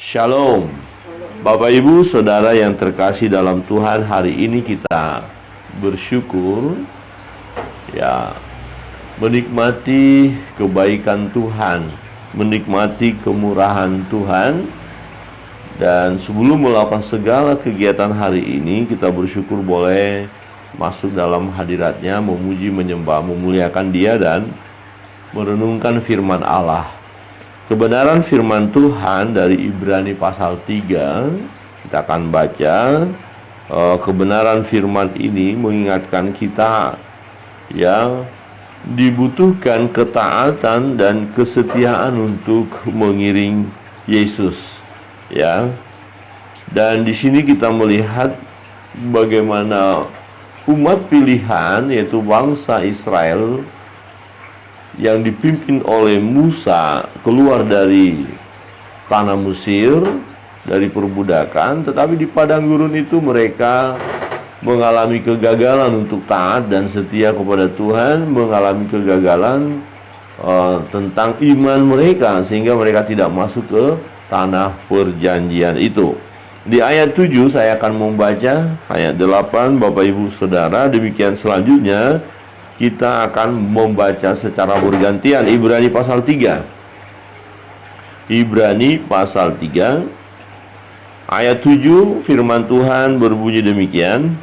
Shalom, Bapak Ibu Saudara yang terkasih dalam Tuhan. Hari ini kita bersyukur ya, menikmati kebaikan Tuhan, menikmati kemurahan Tuhan. Dan sebelum melakukan segala kegiatan hari ini, kita bersyukur boleh masuk dalam hadiratnya, memuji, menyembah, memuliakan Dia dan merenungkan firman Allah. Kebenaran firman Tuhan dari Ibrani pasal 3, kita akan baca. Kebenaran firman ini mengingatkan kita yang dibutuhkan ketaatan dan kesetiaan untuk mengiring Yesus, ya. Dan di sini kita melihat bagaimana umat pilihan, yaitu bangsa Israel yang dipimpin oleh Musa keluar dari tanah Mesir, dari perbudakan. Tetapi di padang gurun itu mereka mengalami kegagalan untuk taat dan setia kepada Tuhan, mengalami kegagalan tentang iman mereka, sehingga mereka tidak masuk ke tanah perjanjian itu. Di ayat 7 saya akan membaca ayat 8, Bapak Ibu Saudara. Demikian selanjutnya kita akan membaca secara bergantian Ibrani pasal 3. Ibrani pasal 3 ayat 7, firman Tuhan berbunyi demikian.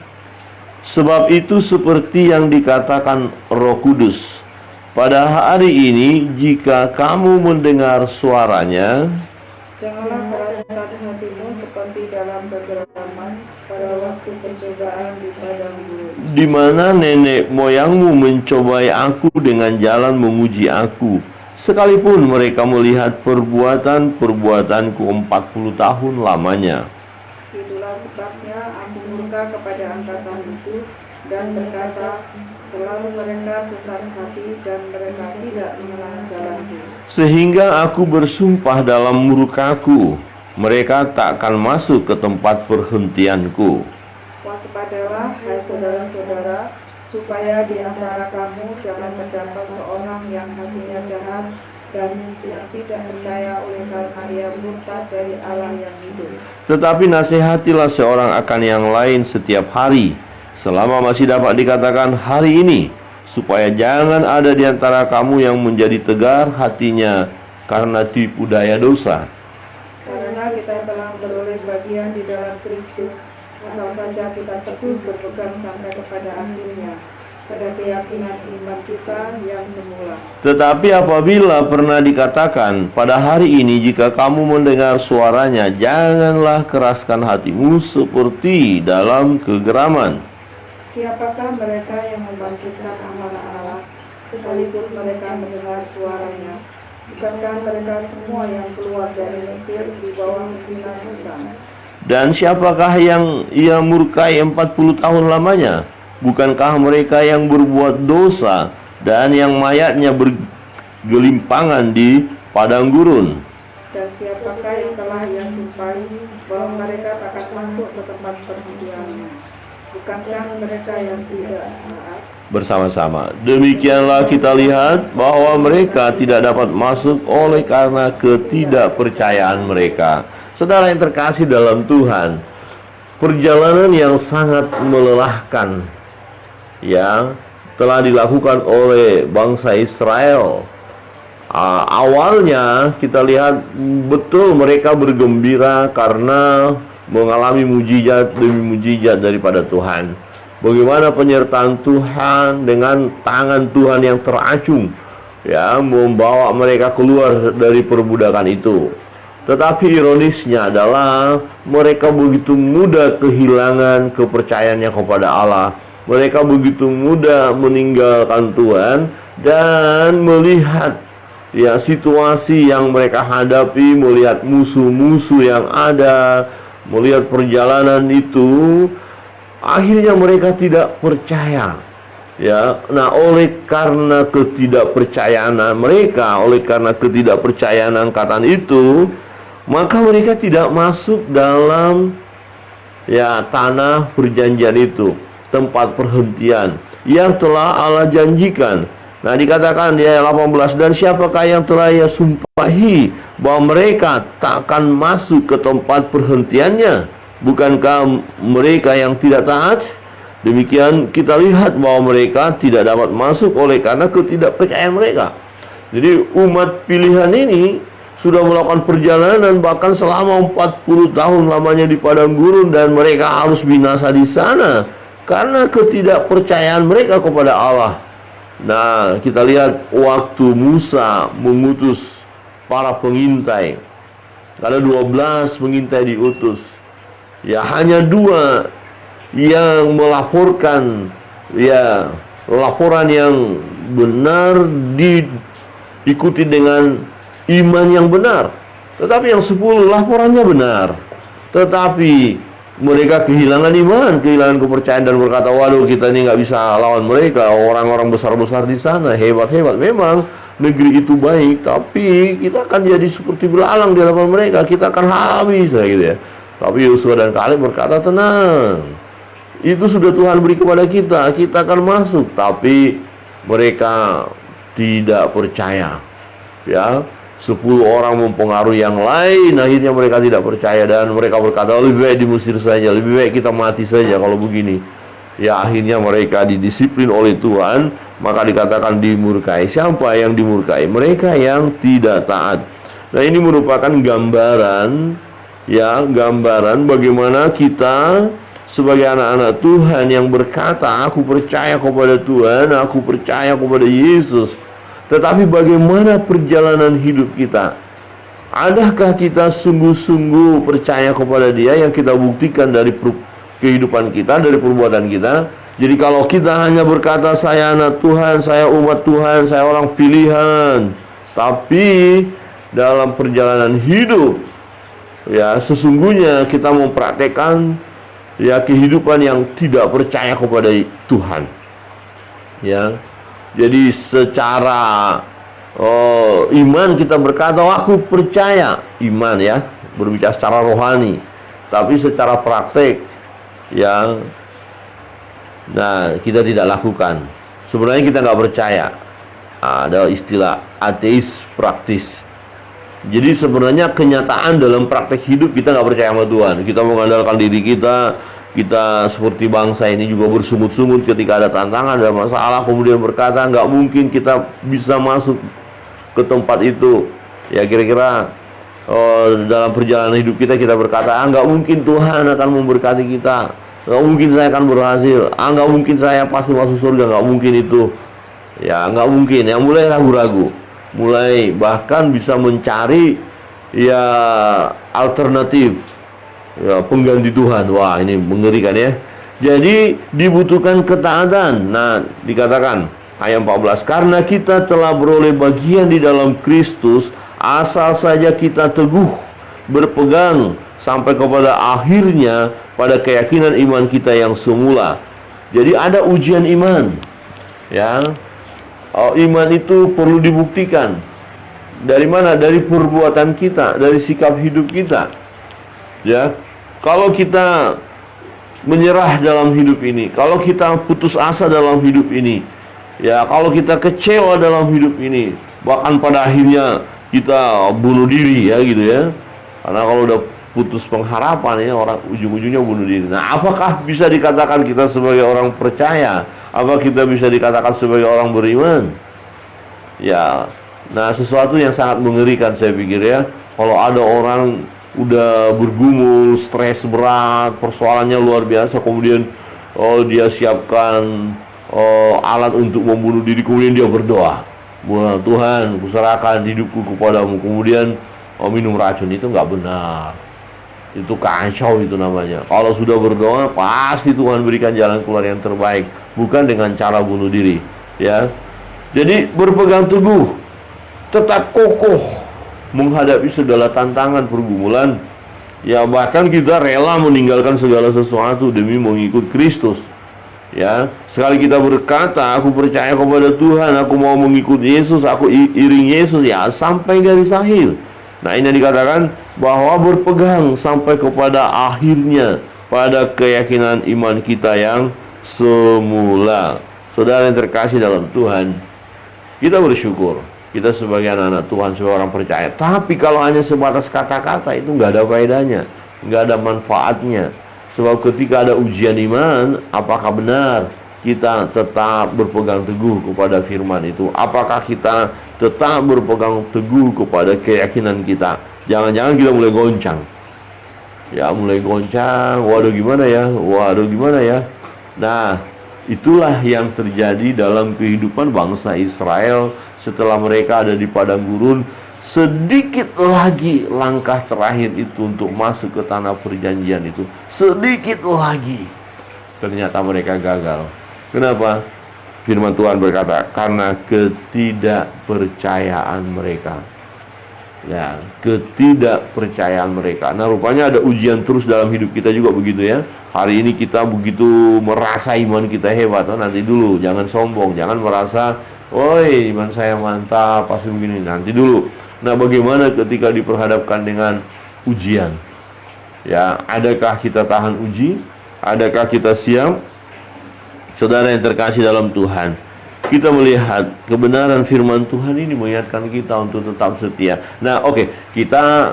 Sebab itu seperti yang dikatakan Roh Kudus, pada hari ini jika kamu mendengar suaranya, janganlah keraskan hatimu seperti dalam kegeraman pada waktu pencobaan di padang gurun, di mana nenek moyangmu mencobai aku dengan jalan menguji aku, sekalipun mereka melihat perbuatanku 40 tahun lamanya. Itulah sebabnya aku murka kepada angkatan itu dan berkata, selalu mereka sesat hati dan mereka tidak mengenal jalanku. Sehingga aku bersumpah dalam murkaku, mereka tak akan masuk ke tempat perhentianku. Waspadalah, hai saudara-saudara, supaya di antara kamu jangan terdapat seorang yang hatinya jahat dan tidak percaya oleh karena ia murtad dari Allah yang hidup. Tetapi nasihatilah seorang akan yang lain setiap hari, selama masih dapat dikatakan hari ini, supaya jangan ada di antara kamu yang menjadi tegar hatinya karena tipu daya dosa. Karena kita telah beroleh bagian di dalam Kristus, asal saja kita teguh berpegang sampai kepada akhirnya, pada keyakinan iman kita yang semula. Tetapi apabila pernah dikatakan, pada hari ini jika kamu mendengar suaranya, janganlah keraskan hatimu seperti dalam kegeraman. Siapakah mereka yang membangkitkan amanah Allah, sekalipun mereka mendengar suaranya? Bukankah mereka semua yang keluar dari Mesir di bawah pimpinan Musa? Dan siapakah yang ia murkai 40 tahun lamanya? Bukankah mereka yang berbuat dosa dan yang mayatnya bergelimpangan di padang gurun? Dan siapakah yang telah ia sumpahi bahwa mereka akan masuk ke tempat perhentiannya? Bukankah mereka yang tidak taat? Bersama-sama. Demikianlah kita lihat bahwa mereka tidak dapat masuk oleh karena ketidakpercayaan mereka. Saudara yang terkasih dalam Tuhan, perjalanan yang sangat melelahkan yang telah dilakukan oleh bangsa Israel. Awalnya kita lihat betul mereka bergembira karena mengalami mujizat demi mujizat daripada Tuhan. Bagaimana penyertaan Tuhan dengan tangan Tuhan yang teracung, ya, membawa mereka keluar dari perbudakan itu. Tetapi ironisnya adalah mereka begitu mudah kehilangan kepercayaannya kepada Allah. Mereka begitu mudah meninggalkan Tuhan dan melihat ya situasi yang mereka hadapi, melihat musuh-musuh yang ada, melihat perjalanan itu, akhirnya mereka tidak percaya. Ya, nah oleh karena ketidakpercayaan mereka, oleh karena ketidakpercayaan angkatan itu, maka mereka tidak masuk dalam ya tanah perjanjian itu, tempat perhentian yang telah Allah janjikan. Nah, dikatakan di ayat 18, dan siapakah yang telah ia sumpahi bahwa mereka tak akan masuk ke tempat perhentiannya? Bukankah mereka yang tidak taat? Demikian kita lihat bahwa mereka tidak dapat masuk oleh karena ketidakpercayaan mereka. Jadi umat pilihan ini sudah melakukan perjalanan bahkan selama 40 tahun lamanya di padang gurun, dan mereka harus binasa di sana karena ketidakpercayaan mereka kepada Allah. Nah, kita lihat waktu Musa mengutus para pengintai. Ada 12 pengintai diutus. Ya, hanya 2 yang melaporkan laporan yang benar, diikuti dengan iman yang benar. Tetapi yang 10 laporannya benar, tetapi mereka kehilangan iman, kehilangan kepercayaan, dan berkata, waduh, kita ini nggak bisa lawan mereka, orang-orang besar-besar di sana, hebat-hebat. Memang negeri itu baik, tapi kita akan jadi seperti belalang di hadapan mereka, kita akan habis, gitu ya. Tapi Yosua dan Kaleb berkata, tenang, itu sudah Tuhan beri kepada kita, kita akan masuk. Tapi mereka tidak percaya, ya. 10 orang mempengaruhi yang lain, akhirnya mereka tidak percaya, dan mereka berkata, lebih baik dimusir saja, lebih baik kita mati saja kalau begini. Ya, akhirnya mereka didisiplin oleh Tuhan, maka dikatakan dimurkai. Siapa yang dimurkai? Mereka yang tidak taat. Nah, ini merupakan gambaran, ya, gambaran bagaimana kita sebagai anak-anak Tuhan yang berkata, aku percaya kepada Tuhan, aku percaya kepada Yesus. Tetapi bagaimana perjalanan hidup kita? Adakah kita sungguh-sungguh percaya kepada Dia, yang kita buktikan dari kehidupan kita, dari perbuatan kita? Jadi kalau kita hanya berkata, saya anak Tuhan, saya umat Tuhan, saya orang pilihan, tapi dalam perjalanan hidup, ya, sesungguhnya kita mempraktekkan, ya, kehidupan yang tidak percaya kepada Tuhan, ya. Jadi secara iman kita berkata, aku percaya, iman, ya, berbicara secara rohani. Tapi secara praktek, ya, nah, kita tidak lakukan. Sebenarnya kita nggak percaya. Ada istilah ateis praktis. Jadi sebenarnya kenyataan dalam praktek hidup kita nggak percaya sama Tuhan. Kita mengandalkan diri kita. Kita seperti bangsa ini juga bersungut-sungut ketika ada tantangan, ada masalah, kemudian berkata nggak mungkin kita bisa masuk ke tempat itu. Ya, kira-kira dalam perjalanan hidup kita berkata, nggak mungkin Tuhan akan memberkati kita, nggak mungkin saya akan berhasil, nggak mungkin saya pasti masuk surga, nggak mungkin itu. Ya, nggak mungkin. Yang mulai ragu-ragu, mulai bahkan bisa mencari, ya, alternatif, ya, pengganti Tuhan. Wah, ini mengerikan, ya. Jadi dibutuhkan ketaatan. Nah, dikatakan ayat 14, karena kita telah beroleh bagian di dalam Kristus, asal saja kita teguh berpegang sampai kepada akhirnya pada keyakinan iman kita yang semula. Jadi ada ujian iman, ya. Iman itu perlu dibuktikan. Dari mana? Dari perbuatan kita, dari sikap hidup kita. Ya, kalau kita menyerah dalam hidup ini, kalau kita putus asa dalam hidup ini, ya, kalau kita kecewa dalam hidup ini, bahkan pada akhirnya kita bunuh diri, ya, gitu, ya. Karena kalau udah putus pengharapan, ya, orang ujung-ujungnya bunuh diri. Nah, apakah bisa dikatakan kita sebagai orang percaya? Apa kita bisa dikatakan sebagai orang beriman? Ya, nah, sesuatu yang sangat mengerikan saya pikir, ya. Kalau ada orang udah bergumul, stres berat, persoalannya luar biasa, kemudian dia siapkan alat untuk membunuh diri, kemudian dia berdoa, Tuhan, kuserahkan hidupku kepadamu, kemudian minum racun. Itu nggak benar, itu kacau, itu namanya. Kalau sudah berdoa, pasti Tuhan berikan jalan keluar yang terbaik, bukan dengan cara bunuh diri, ya. Jadi berpegang teguh, tetap kokoh menghadapi segala tantangan, pergumulan, ya, bahkan kita rela meninggalkan segala sesuatu demi mengikut Kristus, ya. Sekali kita berkata, aku percaya kepada Tuhan, aku mau mengikut Yesus, aku iring Yesus, ya, sampai garis akhir. Nah, ini dikatakan bahwa berpegang sampai kepada akhirnya pada keyakinan iman kita yang semula. Saudara yang terkasih dalam Tuhan, kita bersyukur. Kita sebagai anak-anak Tuhan, sebagai orang percaya. Tapi kalau hanya sebatas kata-kata, itu nggak ada faedahnya, nggak ada manfaatnya. Sebab ketika ada ujian iman, apakah benar kita tetap berpegang teguh kepada firman itu? Apakah kita tetap berpegang teguh kepada keyakinan kita? Jangan-jangan kita mulai goncang. Ya, mulai goncang. Waduh gimana ya? Waduh gimana ya? Nah, itulah yang terjadi dalam kehidupan bangsa Israel setelah mereka ada di padang gurun. Sedikit lagi langkah terakhir itu untuk masuk ke tanah perjanjian itu. Sedikit lagi. Ternyata mereka gagal. Kenapa? Firman Tuhan berkata, karena ketidakpercayaan mereka. Ya, ketidakpercayaan mereka. Nah, rupanya ada ujian terus dalam hidup kita juga begitu ya. Hari ini kita begitu merasa iman kita hebat. Oh, nanti dulu, jangan sombong, jangan merasa, "Woi, iman saya mantap, pasti begini." Nanti dulu. Nah, bagaimana ketika diperhadapkan dengan ujian? Ya, adakah kita tahan uji? Adakah kita siap? Saudara yang terkasih dalam Tuhan, kita melihat kebenaran firman Tuhan ini mengingatkan kita untuk tetap setia. Nah, kita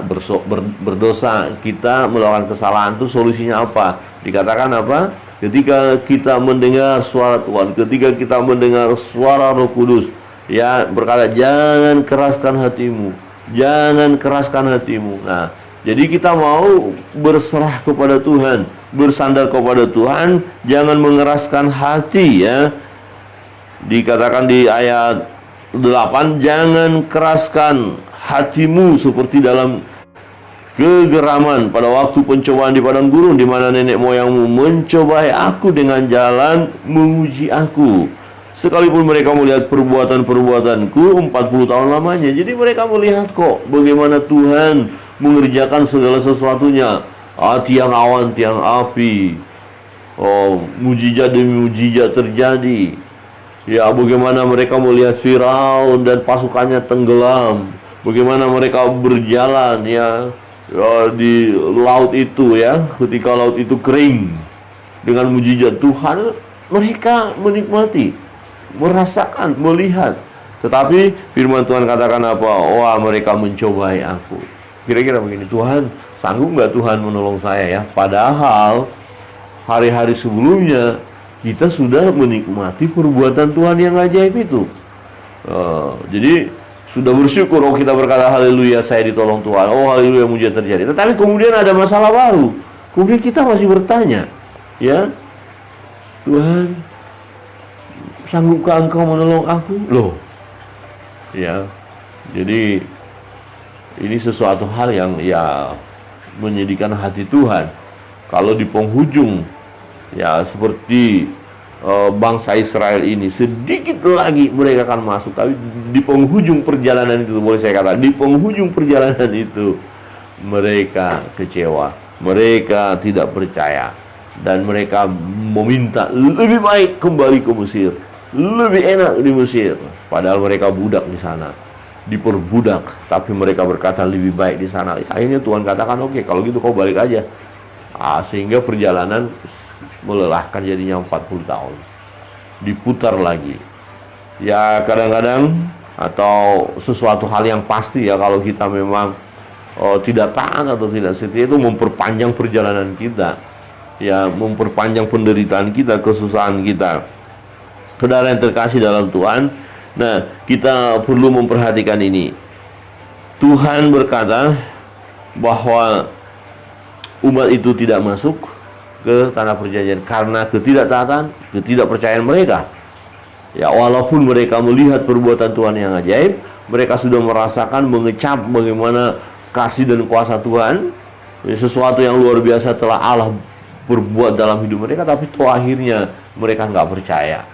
berdosa, kita melakukan kesalahan, itu solusinya apa? Dikatakan apa? Ketika kita mendengar suara Tuhan, ketika kita mendengar suara Roh Kudus, ya, berkata, jangan keraskan hatimu, jangan keraskan hatimu. Nah, jadi kita mau berserah kepada Tuhan, bersandar kepada Tuhan, jangan mengeraskan hati ya. Dikatakan di ayat 8, jangan keraskan hatimu seperti dalam kegeraman pada waktu pencobaan di padang gurun, di mana nenek moyangmu mencobai aku dengan jalan menguji aku. Sekalipun mereka melihat perbuatan-perbuatanku 40 tahun lamanya. Jadi mereka melihat kok bagaimana Tuhan mengerjakan segala sesuatunya. Tiang awan, tiang api. Mujizat demi mujizat terjadi. Ya, bagaimana mereka melihat Firaun dan pasukannya tenggelam. Bagaimana mereka berjalan ya di laut itu ya, ketika laut itu kering. Dengan mujizat Tuhan, mereka menikmati, merasakan, melihat. Tetapi firman Tuhan katakan apa? Wah, mereka mencobai aku. Kira-kira begini, Tuhan, sanggup nggak Tuhan menolong saya ya? Padahal hari-hari sebelumnya kita sudah menikmati perbuatan Tuhan yang ajaib itu. Jadi sudah bersyukur, kita berkata haleluya, saya ditolong Tuhan, haleluya, mujizat terjadi. Tetapi kemudian ada masalah baru. Kemudian kita masih bertanya, ya, Tuhan, sanggupkah Engkau menolong aku? Loh, ya, jadi ini sesuatu hal yang ya menyedihkan hati Tuhan. Kalau di penghujung, ya seperti bangsa Israel ini, sedikit lagi mereka akan masuk. Tapi di penghujung perjalanan itu, boleh saya katakan, di penghujung perjalanan itu mereka kecewa, mereka tidak percaya, dan mereka meminta lebih baik kembali ke Mesir, lebih enak di Mesir. Padahal mereka budak di sana, diperbudak, tapi mereka berkata lebih baik di sana. Akhirnya Tuhan katakan, oke, kalau gitu kau balik aja. Sehingga perjalanan melelahkan, jadinya 40 tahun. Diputar lagi. Ya, kadang-kadang atau sesuatu hal yang pasti ya, kalau kita memang tidak taat atau tidak setia, itu memperpanjang perjalanan kita. Ya, memperpanjang penderitaan kita, kesusahan kita. Saudara yang terkasih dalam Tuhan, nah, kita perlu memperhatikan ini. Tuhan berkata bahwa umat itu tidak masuk ke tanah perjanjian karena ketidaktaatan, ketidakpercayaan mereka. Ya, walaupun mereka melihat perbuatan Tuhan yang ajaib, mereka sudah merasakan, mengecap bagaimana kasih dan kuasa Tuhan, sesuatu yang luar biasa telah Allah berbuat dalam hidup mereka, tapi toh akhirnya mereka nggak percaya.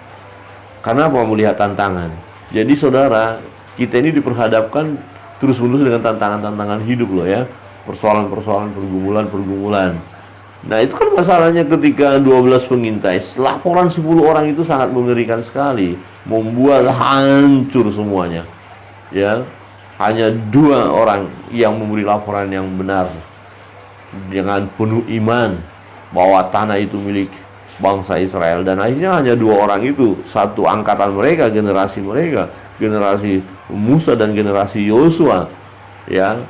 Karena apa? Melihat tantangan. Jadi saudara, kita ini diperhadapkan terus-menerus dengan tantangan-tantangan hidup loh ya. Persoalan-persoalan, pergumulan-pergumulan. Nah, itu kan masalahnya ketika 12 pengintai, laporan 10 orang itu sangat mengerikan sekali, membuat hancur semuanya. Ya, hanya 2 orang yang memberi laporan yang benar dengan penuh iman bahwa tanah itu milik bangsa Israel, dan akhirnya hanya 2 orang itu, satu angkatan mereka, generasi mereka generasi Musa dan generasi Yosua, ya,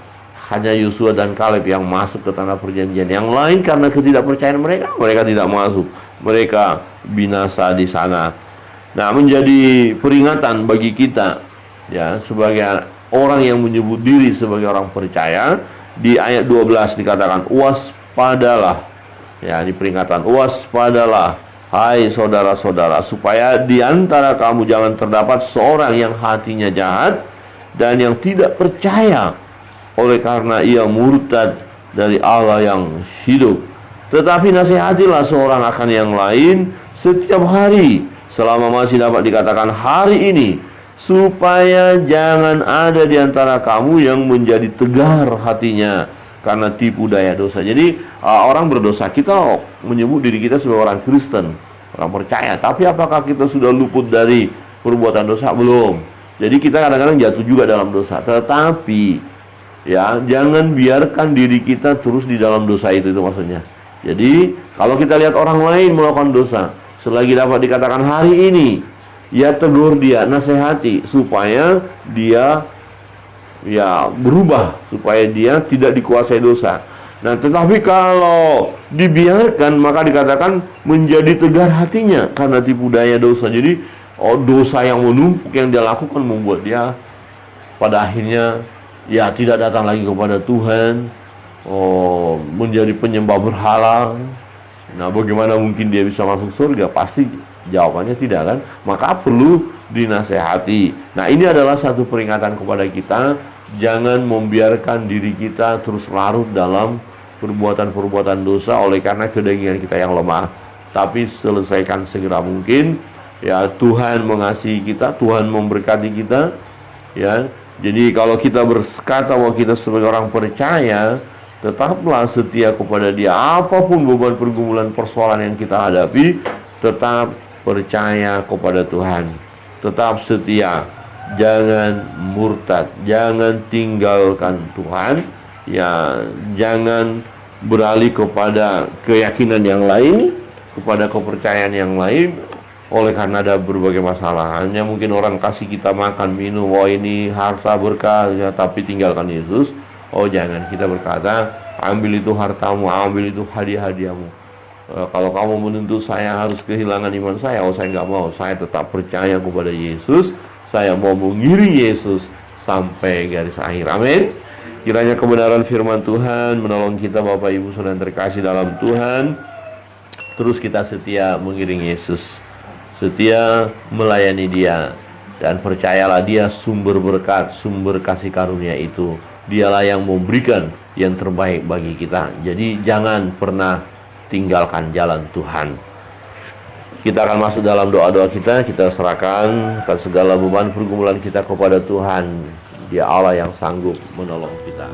hanya Yosua dan Kaleb yang masuk ke tanah perjanjian. Yang lain karena ketidakpercayaan mereka tidak masuk. Mereka binasa di sana. Nah, menjadi peringatan bagi kita, ya, sebagai orang yang menyebut diri sebagai orang percaya. Di ayat 12 dikatakan, waspadalah. Ya, ini peringatan, waspadalah, hai saudara-saudara, supaya di antara kamu jangan terdapat seorang yang hatinya jahat dan yang tidak percaya oleh karena ia murtad dari Allah yang hidup. Tetapi nasihatilah seorang akan yang lain setiap hari, selama masih dapat dikatakan hari ini, supaya jangan ada di antara kamu yang menjadi tegar hatinya karena tipu daya dosa. Jadi orang berdosa, kita menyebut diri kita sebagai orang Kristen, orang percaya, tapi apakah kita sudah luput dari perbuatan dosa? Belum. Jadi kita kadang-kadang jatuh juga dalam dosa. Tetapi ya, jangan biarkan diri kita terus di dalam dosa itu maksudnya. Jadi kalau kita lihat orang lain melakukan dosa, selagi dapat dikatakan hari ini, ya tegur dia, nasihati supaya dia ya berubah, supaya dia tidak dikuasai dosa. Nah, tetapi kalau dibiarkan, maka dikatakan menjadi tegar hatinya karena tipu daya dosa. Jadi dosa yang menumpuk yang dia lakukan membuat dia pada akhirnya ya tidak datang lagi kepada Tuhan, menjadi penyembah berhala. Nah, bagaimana mungkin dia bisa masuk surga? Pasti jawabannya tidak, kan? Maka perlu dinasehati. Nah, ini adalah satu peringatan kepada kita, jangan membiarkan diri kita terus larut dalam perbuatan-perbuatan dosa oleh karena kedagingan kita yang lemah. Tapi selesaikan segera mungkin. Ya, Tuhan mengasihi kita, Tuhan memberkati kita. Ya, jadi kalau kita berkata bahwa kita sebagai orang percaya, tetaplah setia kepada Dia. Apapun beban pergumulan persoalan yang kita hadapi, tetap percaya kepada Tuhan, tetap setia, jangan murtad, jangan tinggalkan Tuhan, ya, jangan beralih kepada keyakinan yang lain, kepada kepercayaan yang lain, oleh karena ada berbagai masalah. Hanya mungkin orang kasih kita makan, minum, oh ini harta berkah, ya, tapi tinggalkan Yesus. Oh jangan, kita berkata, ambil itu hartamu, ambil itu hadiah-hadiahmu. Kalau kamu menuntut saya harus kehilangan iman saya, oh saya nggak mau. Saya tetap percaya kepada Yesus. Saya mau mengiring Yesus sampai garis akhir. Amin. Kiranya kebenaran firman Tuhan menolong kita, Bapak Ibu Saudara terkasih dalam Tuhan. Terus kita setia mengiring Yesus, setia melayani Dia, dan percayalah Dia sumber berkat, sumber kasih karunia itu. Dialah yang memberikan yang terbaik bagi kita. Jadi jangan pernah tinggalkan jalan Tuhan. Kita akan masuk dalam doa-doa kita. Kita serahkan segala beban pergumulan kita kepada Tuhan. Dia Allah yang sanggup menolong kita.